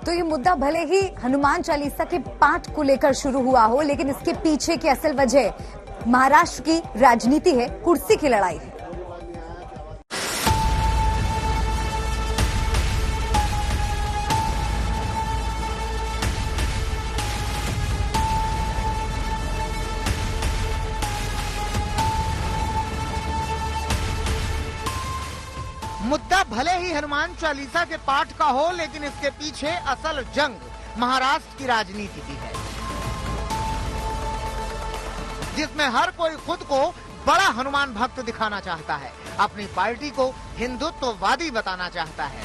तो ये मुद्दा भले ही हनुमान चालीसा के पाठ को लेकर शुरू हुआ हो, लेकिन इसके पीछे की असल वजह महाराष्ट्र की राजनीति है, कुर्सी की लड़ाई है। मुद्दा भले ही हनुमान चालीसा के पाठ का हो, लेकिन इसके पीछे असल जंग महाराष्ट्र की राजनीति की है, जिसमें हर कोई खुद को बड़ा हनुमान भक्त दिखाना चाहता है, अपनी पार्टी को हिंदुत्ववादी बताना चाहता है।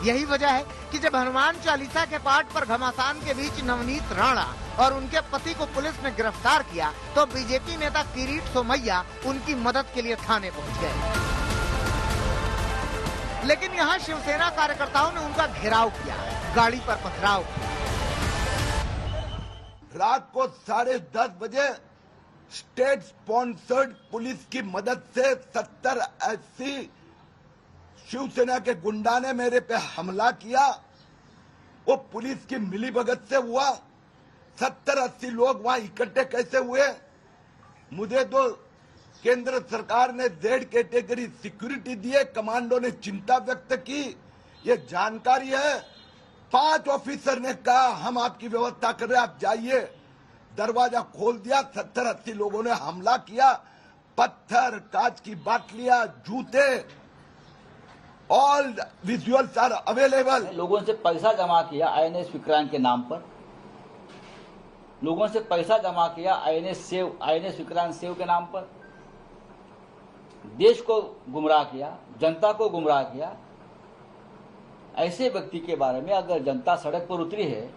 यही वजह है कि जब हनुमान चालीसा के पाठ पर घमासान के बीच नवनीत राणा और उनके पति को पुलिस ने गिरफ्तार किया, तो बीजेपी नेता किरीट सोमैया उनकी मदद के लिए थाने पहुंच गए। लेकिन यहाँ शिवसेना कार्यकर्ताओं ने उनका घेराव किया, गाड़ी पर पथराव किया। रात को 10:30 बजे स्टेट स्पॉन्सर्ड पुलिस की मदद से 70-80 शिवसेना के गुंडा ने मेरे पे हमला किया। वो पुलिस की मिलीभगत से हुआ। 70-80 लोग वहां इकट्ठे कैसे हुए? मुझे तो केंद्र सरकार ने Z कैटेगरी सिक्योरिटी दिए, कमांडो ने चिंता व्यक्त की, ये जानकारी है। 5 ऑफिसर ने कहा हम आपकी व्यवस्था कर रहे हैं, आप जाइए। दरवाजा खोल दिया, 70-80 लोगों ने हमला किया। पत्थर, कांच की बाटलियां, जूते, ऑल विजुअल्स आर अवेलेबल। लोगों से पैसा जमा किया INS विक्रांत के नाम पर, लोगों से पैसा जमा किया INS विक्रांत सेव के नाम पर, देश को गुमराह किया, जनता को गुमराह किया। ऐसे व्यक्ति के बारे में अगर जनता सड़क पर उतरी है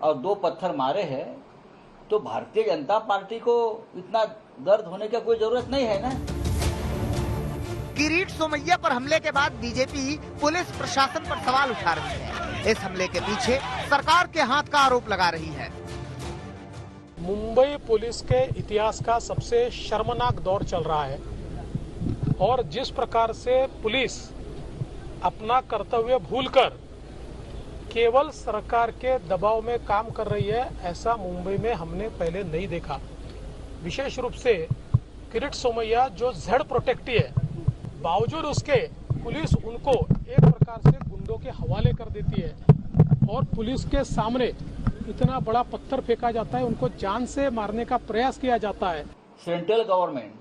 और 2 पत्थर मारे हैं, तो भारतीय जनता पार्टी को इतना दर्द होने की कोई जरूरत नहीं है ना। किरीट सोमैया पर हमले के बाद बीजेपी पुलिस प्रशासन पर सवाल उठा रही है। इस हमले के पीछे सरकार के हाथ का आरोप लगा रही है। मुंबई पुलिस के इतिहास का सबसे शर्मनाक दौर चल रहा है और जिस प्रकार से पुलिस अपना कर्तव्य भूलकर केवल सरकार के दबाव में काम कर रही है, ऐसा मुंबई में हमने पहले नहीं देखा। विशेष रूप से किरीट सोमैया जो Z प्रोटेक्टी है, बावजूद उसके पुलिस उनको एक प्रकार से गुंडों के हवाले कर देती है और पुलिस के सामने इतना बड़ा पत्थर फेंका जाता है, उनको जान से मारने का प्रयास किया जाता है। सेंट्रल गवर्नमेंट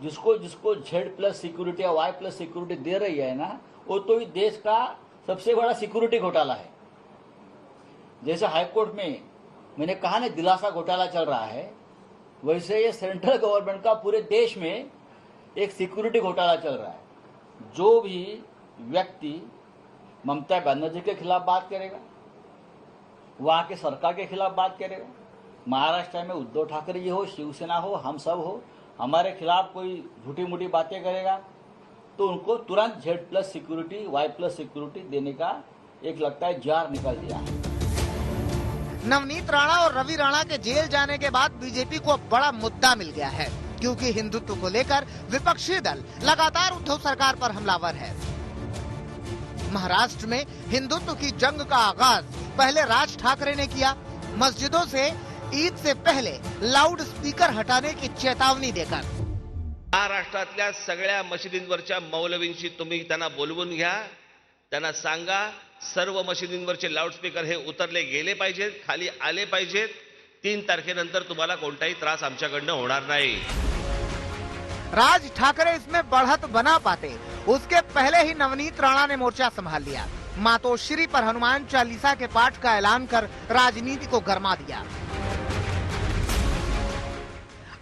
जिसको Z+ सिक्योरिटी या Y+ सिक्योरिटी दे रही है ना, वो तो इस देश का सबसे बड़ा सिक्योरिटी घोटाला है। जैसे हाईकोर्ट में मैंने कहा ना दिलासा घोटाला चल रहा है, वैसे ये सेंट्रल गवर्नमेंट का पूरे देश में एक सिक्योरिटी घोटाला चल रहा है। जो भी व्यक्ति ममता बनर्जी के खिलाफ बात करेगा, वहां के सरकार के खिलाफ बात करेगा, महाराष्ट्र में उद्धव ठाकरे जी हो, शिवसेना हो, हम सब हो, हमारे खिलाफ कोई झूठी मूठी बातें करेगा, तो उनको तुरंत Z+ सिक्योरिटी, Y+ सिक्योरिटी देने का एक लगता है जार निकल दिया है। नवनीत राणा और रवि राणा के जेल जाने के बाद बीजेपी को अब बड़ा मुद्दा मिल गया है, क्योंकि हिंदुत्व को लेकर विपक्षी दल लगातार उद्धव सरकार पर हमलावर है। महाराष्ट्र में हिंदुत्व की जंग का आगाज पहले राज ठाकरे ने किया, मस्जिदों से ईद से पहले लाउड स्पीकर हटाने की चेतावनी देकर। महाराष्ट्रातल्या सगळ्या मशिदींवरच्या मौलवींशी तुम्ही त्यांना बोलवून घ्या, त्यांना सांगा सर्व मशिदींवरचे लाऊडस्पीकर हे उतरले गेले पाहिजेत, खाली आले पाहिजेत। 3 तारखेनंतर तुम्हाला कोणताही त्रास आमच्याकडनं होणार नाही। राज ठाकरे इसमें बढ़त बना पाते, उसके पहले ही नवनीत राणा ने मोर्चा संभाल लिया। मातोश्री पर हनुमान चालीसा के पाठ का ऐलान कर राजनीति को गरमा दिया।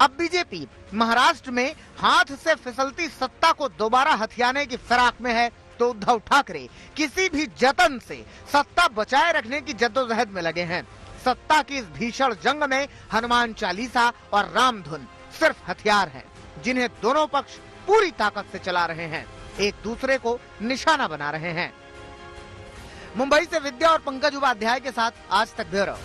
अब बीजेपी महाराष्ट्र में हाथ से फिसलती सत्ता को दोबारा हथियाने की फिराक में है, तो उद्धव ठाकरे किसी भी जतन से सत्ता बचाए रखने की जद्दोजहद में लगे हैं। सत्ता की इस भीषण जंग में हनुमान चालीसा और रामधुन सिर्फ हथियार हैं, जिन्हें दोनों पक्ष पूरी ताकत से चला रहे हैं, एक दूसरे को निशाना बना रहे हैं। मुंबई से विद्या और पंकज उपाध्याय के साथ आज तक ब्यूरो।